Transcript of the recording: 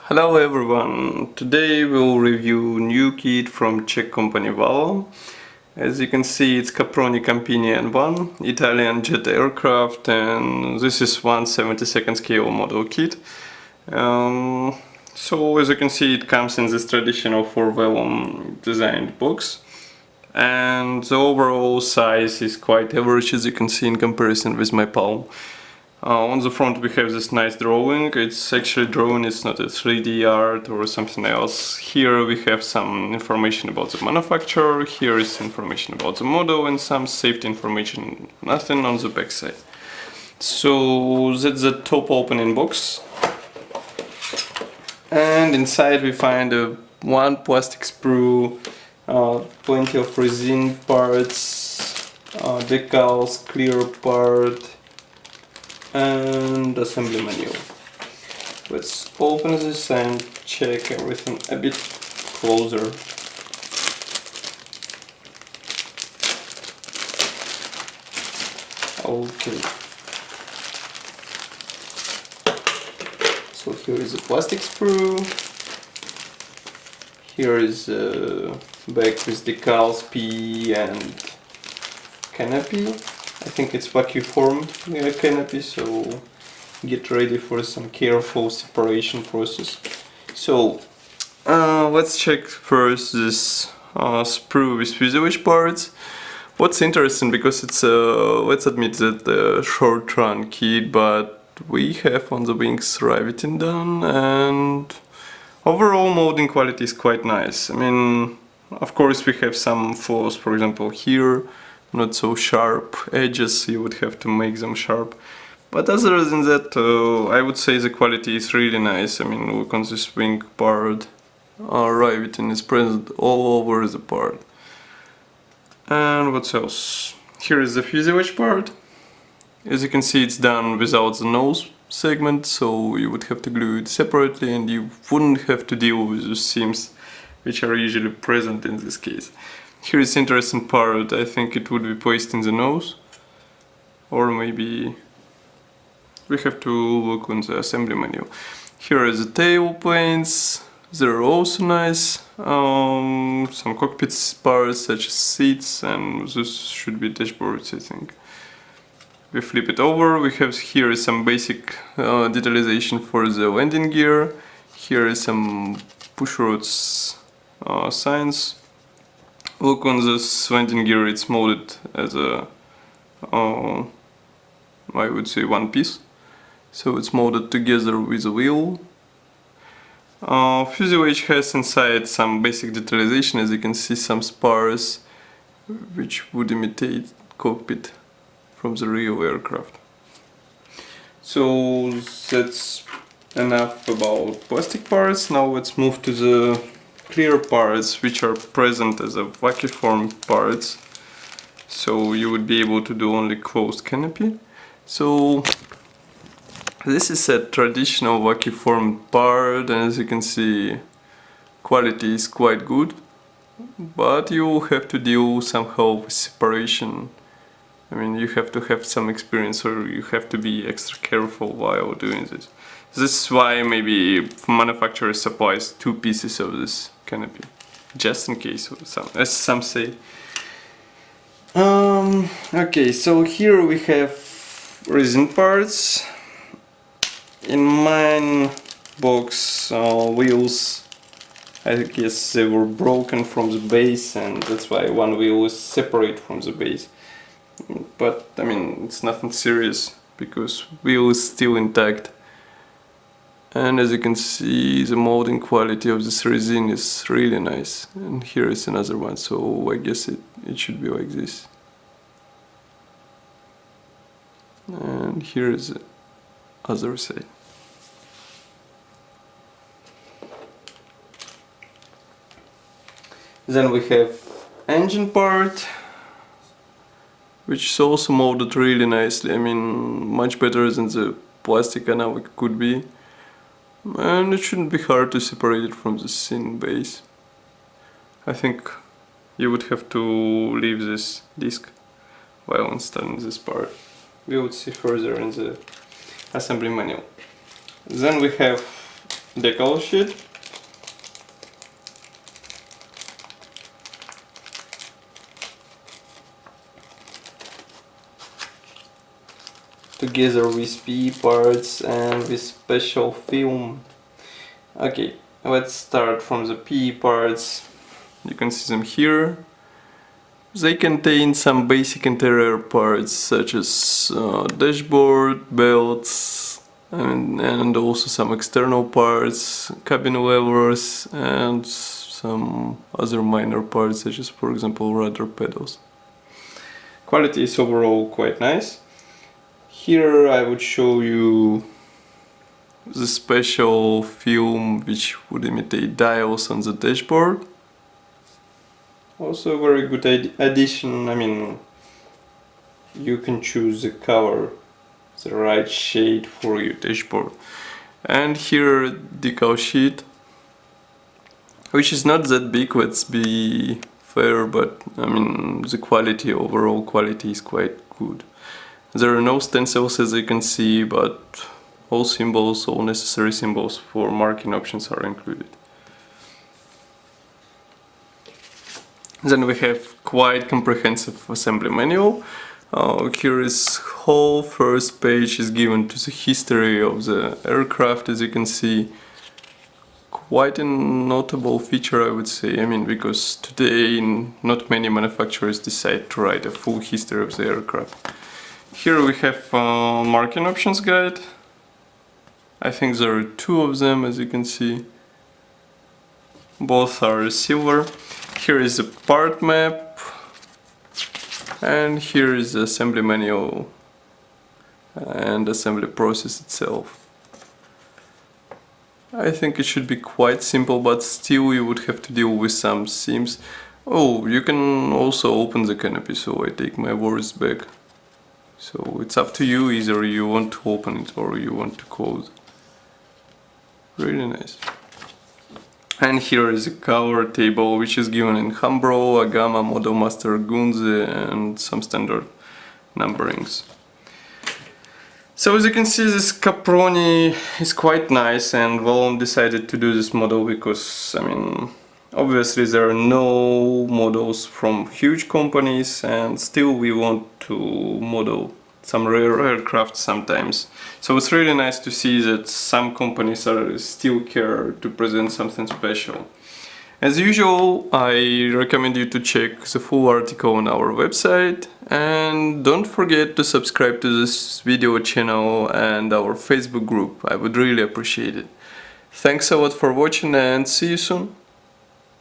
Hello everyone, today we'll review new kit from Czech company Valom. As you can see, it's Caproni Campini N.1, Italian jet aircraft, and this is 1/72nd scale model kit. So as you can see, it comes in this traditional for Valom designed box, and the overall size is quite average, as you can see, in comparison with my palm. On the front we have this nice drawing. It's actually drawing, it's not a 3D art or something else. Here we have some information about the manufacturer, here is information about the model and some safety information, nothing on the back side. So that's the top opening box. And inside we find one plastic sprue, plenty of resin parts, decals, clear part, and assembly manual. Let's open this and check everything a bit closer. Okay. So here is the plastic sprue. Here is a bag with decals, PE and canopy. I think it's vacuum formed canopy, so get ready for some careful separation process. So let's check first this sprue with fuselage parts. What's interesting, because it's let's admit that a short run kit, but we have on the wings riveting done, and overall molding quality is quite nice. I mean, of course we have some flaws, for example here, not so sharp edges, you would have to make them sharp. But other than that, I would say the quality is really nice. I mean, look on this wing part, riveting is present all over the part. And what else? Here is the fuselage part. As you can see, it's done without the nose segment, so you would have to glue it separately and you wouldn't have to deal with the seams which are usually present in this case. Here is interesting part. I think it would be placed in the nose, or maybe we have to look on the assembly manual. Here are the tail planes, they're also nice. Some cockpit parts such as seats, and this should be dashboards, I think. We flip it over, we have here some basic detalization for the landing gear. Here is some push rods signs. Look on this landing gear, it's molded as a, I would say, one piece. So it's molded together with a wheel. Fuselage has inside some basic detalization, as you can see, some spars which would imitate cockpit from the real aircraft. So that's enough about plastic parts. Now let's move to the clear parts, which are present as a vacuum formed parts, so you would be able to do only closed canopy. So this is a traditional vacuum formed part, and as you can see, quality is quite good, but you have to deal somehow with separation. I mean, you have to have some experience, or you have to be extra careful while doing this. This is why maybe manufacturer supplies two pieces of this canopy, just in case, as some say. Okay, so here we have resin parts. In mine box, wheels, I guess they were broken from the base, and that's why one wheel is separate from the base. But I mean, it's nothing serious, because wheel is still intact. And as you can see, the molding quality of this resin is really nice. And here is another one, so I guess it should be like this. And here is the other side. Then we have engine part, which is also molded really nicely. I mean, much better than the plastic analog could be. And it shouldn't be hard to separate it from the thin base. I think you would have to leave this disc while installing this part. We would see further in the assembly manual. Then we have decal sheet. Together with PE parts and with special film. Okay, let's start from the PE parts. You can see them here. They contain some basic interior parts such as dashboard, belts, and also some external parts, cabin levers, and some other minor parts such as, for example, rudder pedals. Quality is overall quite nice. Here I would show you the special film which would imitate dials on the dashboard. Also a very good addition. I mean, you can choose the color, the right shade for your dashboard. And here decal sheet, which is not that big, let's be fair, but I mean the quality, overall quality is quite good. There are no stencils as you can see, but all symbols, all necessary symbols for marking options are included. Then we have quite comprehensive assembly manual. Here is whole first page is given to the history of the aircraft, as you can see. Quite a notable feature, I would say. I mean, because today not many manufacturers decide to write a full history of the aircraft. Here we have marking options guide. I think there are two of them, as you can see. Both are silver. Here is the part map, and here is the assembly manual and assembly process itself. I think it should be quite simple, but still you would have to deal with some seams. Oh, you can also open the canopy, so I take my words back. So it's up to you, either you want to open it or you want to close. Really nice. And here is a color table which is given in Hambro, Agama, Model Master, Gunze, and some standard numberings. So as you can see, this Caproni is quite nice, and Valom decided to do this model because, I mean, obviously there are no models from huge companies, and still we want to model some rare aircraft sometimes. So it's really nice to see that some companies are still care to present something special. As usual, I recommend you to check the full article on our website, and don't forget to subscribe to this video channel and our Facebook group. I would really appreciate it. Thanks a lot for watching, and see you soon.